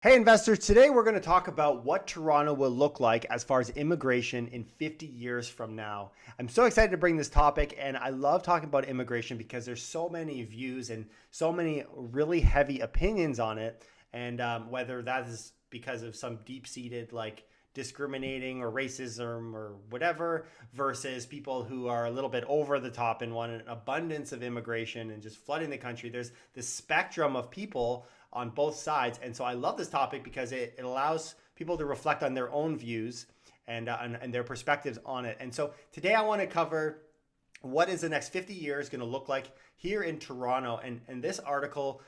Hey investors, today we're going to talk about what Toronto will look like as far as immigration in 50 years from now. I'm so excited to bring this topic, and I love talking about immigration because there's so many views and so many really heavy opinions on it. And whether that is because of some deep-seated discriminating or racism or whatever versus people who are a little bit over the top and want an abundance of immigration and just flooding the country. There's this spectrum of people on both sides. And so I love this topic because it allows people to reflect on their own views and their perspectives on it. And so today I want to cover what is the next 50 years going to look like here in Toronto. And this article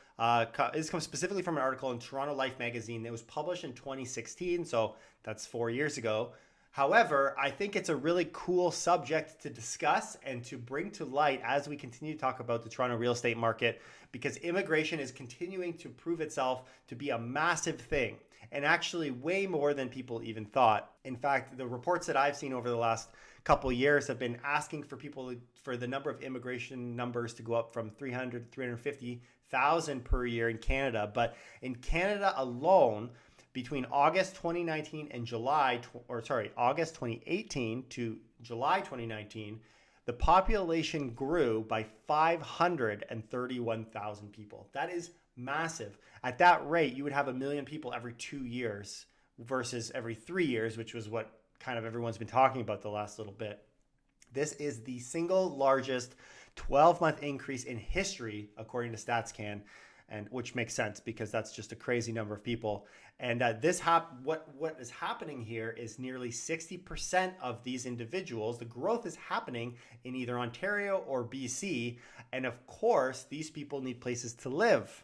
this comes specifically from an article in Toronto Life magazine that was published in 2016. So that's 4 years ago. However, I think it's a really cool subject to discuss and to bring to light as we continue to talk about the Toronto real estate market, because immigration is continuing to prove itself to be a massive thing and actually way more than people even thought. In fact, the reports that I've seen over the last couple of years have been asking for the number of immigration numbers to go up from 300 to 350,000 per year in Canada. But in Canada alone, between August 2019 and August 2018 to July 2019, the population grew by 531,000 people. That is massive. At that rate, you would have 1 million people every 2 years versus every 3 years, which was what kind of everyone's been talking about the last little bit. This is the single largest 12-month increase in history, according to StatsCan. And which makes sense because that's just a crazy number of people. And what is happening here is nearly 60% of these individuals, the growth is happening in either Ontario or BC. And of course, these people need places to live.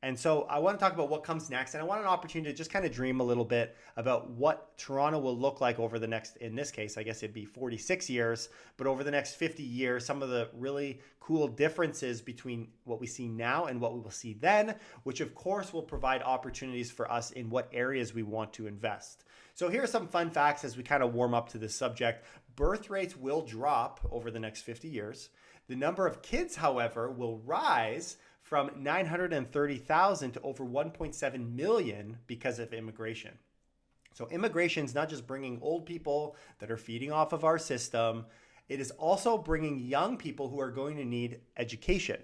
And so I want to talk about what comes next. And I want an opportunity to just kind of dream a little bit about what Toronto will look like over the next, in this case, I guess it'd be 46 years, but over the next 50 years, some of the really cool differences between what we see now and what we will see then, which of course will provide opportunities for us in what areas we want to invest. So here are some fun facts as we kind of warm up to this subject. Birth rates will drop over the next 50 years. The number of kids, however, will rise from 930,000 to over 1.7 million because of immigration. So immigration is not just bringing old people that are feeding off of our system. It is also bringing young people who are going to need education.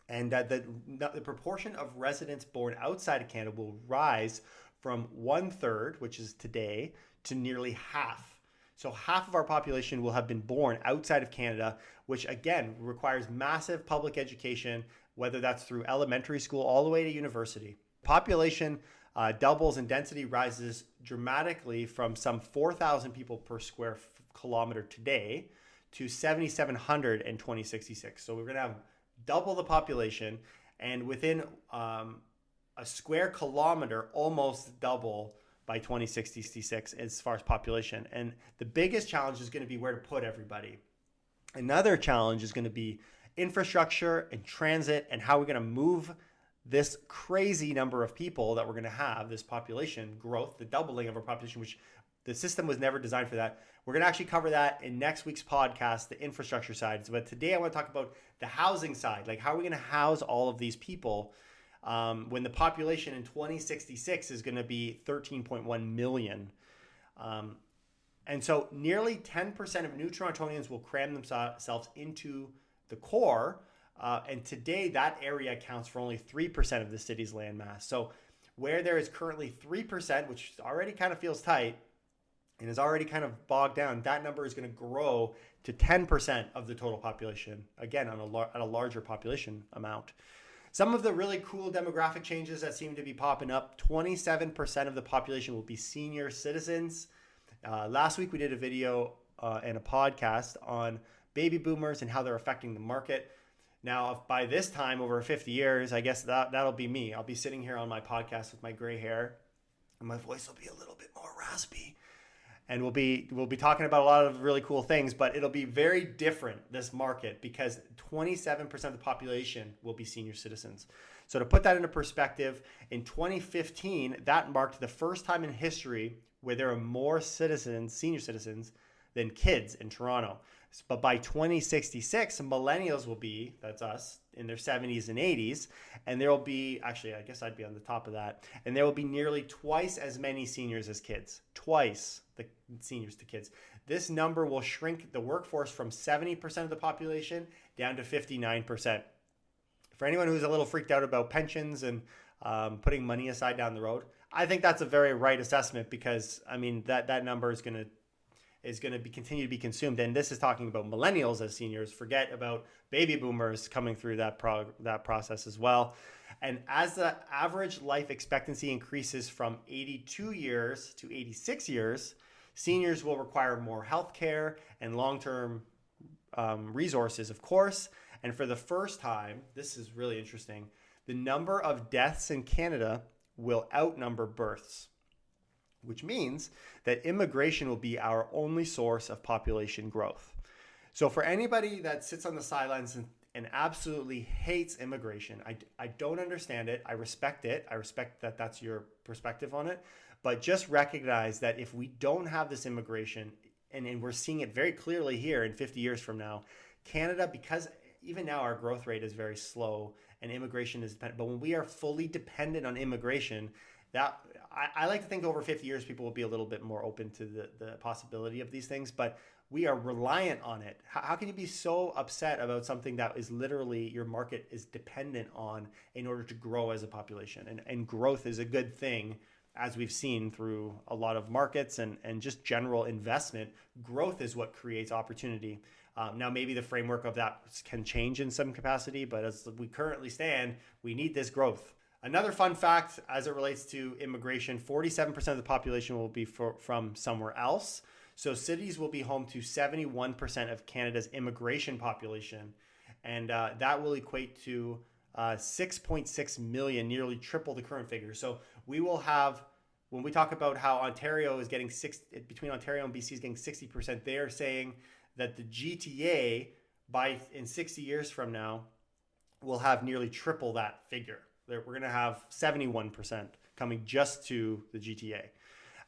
And that the proportion of residents born outside of Canada will rise from 1/3, which is today, to nearly half. So half of our population will have been born outside of Canada, which again requires massive public education, whether that's through elementary school all the way to university. Population doubles and density rises dramatically from some 4,000 people per square kilometer today to 7,700 in 2066. So we're going to have double the population, and within a square kilometer, almost double by 2066 as far as population. And the biggest challenge is going to be where to put everybody. Another challenge is going to be infrastructure and transit and how we're going to move this crazy number of people that we're going to have, this population growth, the doubling of our population, which the system was never designed for that. We're going to actually cover that in next week's podcast, the infrastructure side. But today I want to talk about the housing side, like how are we going to house all of these people when the population in 2066 is going to be 13.1 million. And so nearly 10% of new Torontonians will cram themselves into the core. And today that area accounts for only 3% of the city's landmass. So where there is currently 3%, which already kind of feels tight and is already kind of bogged down, that number is going to grow to 10% of the total population, again, on a larger population amount. Some of the really cool demographic changes that seem to be popping up: 27% of the population will be senior citizens. Last week we did a video and a podcast on baby boomers and how they're affecting the market. Now, by this time, over 50 years, I guess that'll be me. I'll be sitting here on my podcast with my gray hair, and my voice will be a little bit more raspy. And we'll be talking about a lot of really cool things, but it'll be very different, this market, because 27% of the population will be senior citizens. So to put that into perspective, in 2015, that marked the first time in history where there are more citizens, senior citizens, than kids in Toronto. But by 2066, millennials will be, that's us, in their 70s and 80s. And there will be, actually, I guess I'd be on the top of that. And there will be nearly twice as many seniors as kids. Twice the seniors to kids. This number will shrink the workforce from 70% of the population down to 59%. For anyone who's a little freaked out about pensions and putting money aside down the road, I think that's a very right assessment, because I mean that number is going to continue to be consumed. And this is talking about millennials as seniors. Forget about baby boomers coming through that process as well. And as the average life expectancy increases from 82 years to 86 years, seniors will require more health care and long-term resources, of course. And for the first time, this is really interesting, the number of deaths in Canada will outnumber births, which means that immigration will be our only source of population growth. So for anybody that sits on the sidelines and absolutely hates immigration, I don't understand it. I respect it. I respect that that's your perspective on it. But just recognize that if we don't have this immigration, and we're seeing it very clearly here in 50 years from now, Canada, because even now our growth rate is very slow and immigration is dependent, but when we are fully dependent on immigration, that I like to think over 50 years people will be a little bit more open to the possibility of these things, but we are reliant on it. How can you be so upset about something that is literally your market is dependent on in order to grow as a population? And growth is a good thing, as we've seen through a lot of markets and just general investment. Growth is what creates opportunity. Now, maybe the framework of that can change in some capacity, but as we currently stand, we need this growth. Another fun fact as it relates to immigration, 47% of the population will be from somewhere else. So cities will be home to 71% of Canada's immigration population. And that will equate to 6.6 million, nearly triple the current figure. So we will have, when we talk about how Ontario is getting between Ontario and BC is getting 60%, they are saying that the GTA in 60 years from now will have nearly triple that figure. We're going to have 71% coming just to the GTA.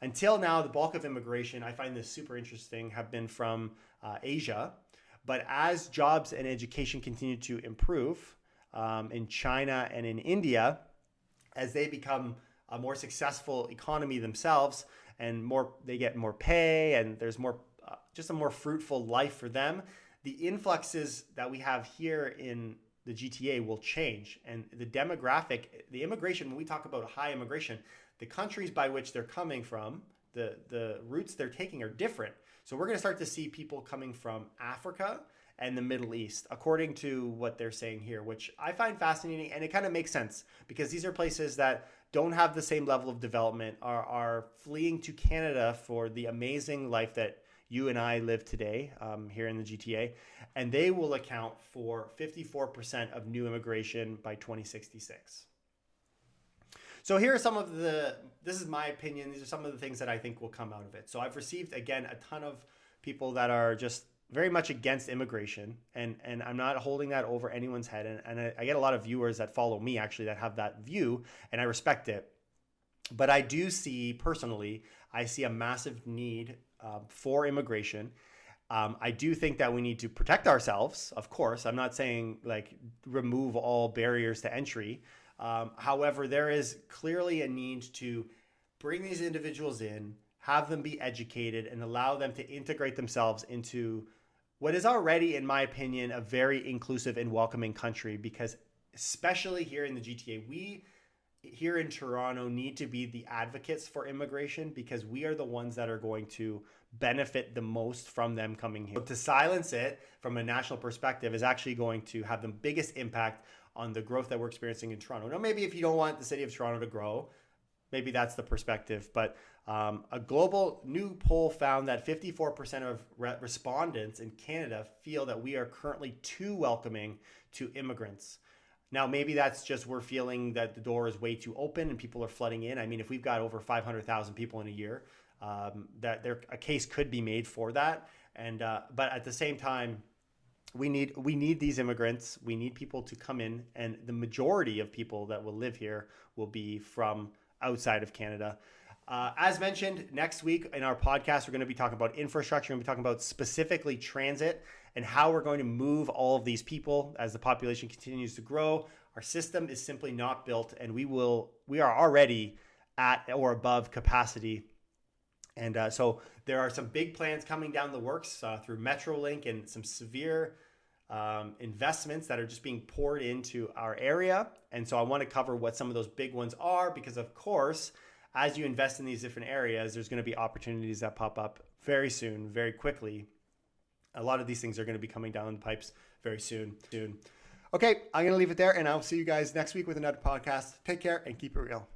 Until now, the bulk of immigration, I find this super interesting, have been from Asia. But as jobs and education continue to improve in China and in India, as they become a more successful economy themselves and they get more pay and there's more just a more fruitful life for them, the influxes that we have here in the GTA will change. And the immigration, when we talk about high immigration, the countries by which they're coming from, the routes they're taking are different. So we're going to start to see people coming from Africa and the Middle East, according to what they're saying here, which I find fascinating. And it kind of makes sense because these are places that don't have the same level of development, are fleeing to Canada for the amazing life that you and I live today here in the GTA, and they will account for 54% of new immigration by 2066. So here are this is my opinion, these are some of the things that I think will come out of it. So I've received, again, a ton of people that are just very much against immigration, and I'm not holding that over anyone's head. And I get a lot of viewers that follow me, actually, that have that view, and I respect it. But I do see, personally, I see a massive need for immigration. I do think that we need to protect ourselves, of course. I'm not saying remove all barriers to entry. However, there is clearly a need to bring these individuals in, have them be educated, and allow them to integrate themselves into what is already, in my opinion, a very inclusive and welcoming country. Because especially here in the GTA, we here in Toronto need to be the advocates for immigration, because we are the ones that are going to benefit the most from them coming here. To silence it from a national perspective is actually going to have the biggest impact on the growth that we're experiencing in Toronto. Now, maybe if you don't want the city of Toronto to grow, maybe that's the perspective. But a global new poll found that 54% of respondents in Canada feel that we are currently too welcoming to immigrants. Now, maybe that's just we're feeling that the door is way too open and people are flooding in. I mean, if we've got over 500,000 people in a year, a case could be made for that. And but at the same time, we need these immigrants. We need people to come in, and the majority of people that will live here will be from outside of Canada. As mentioned, next week in our podcast, we're going to be talking about infrastructure. We're going to be talking about specifically transit and how we're going to move all of these people as the population continues to grow. Our system is simply not built, and we are already at or above capacity. And so there are some big plans coming down the works through Metrolink and some severe investments that are just being poured into our area. And so I want to cover what some of those big ones are, because of course, as you invest in these different areas, there's going to be opportunities that pop up very soon, very quickly. A lot of these things are going to be coming down the pipes very soon. Okay, I'm going to leave it there, and I'll see you guys next week with another podcast. Take care and keep it real.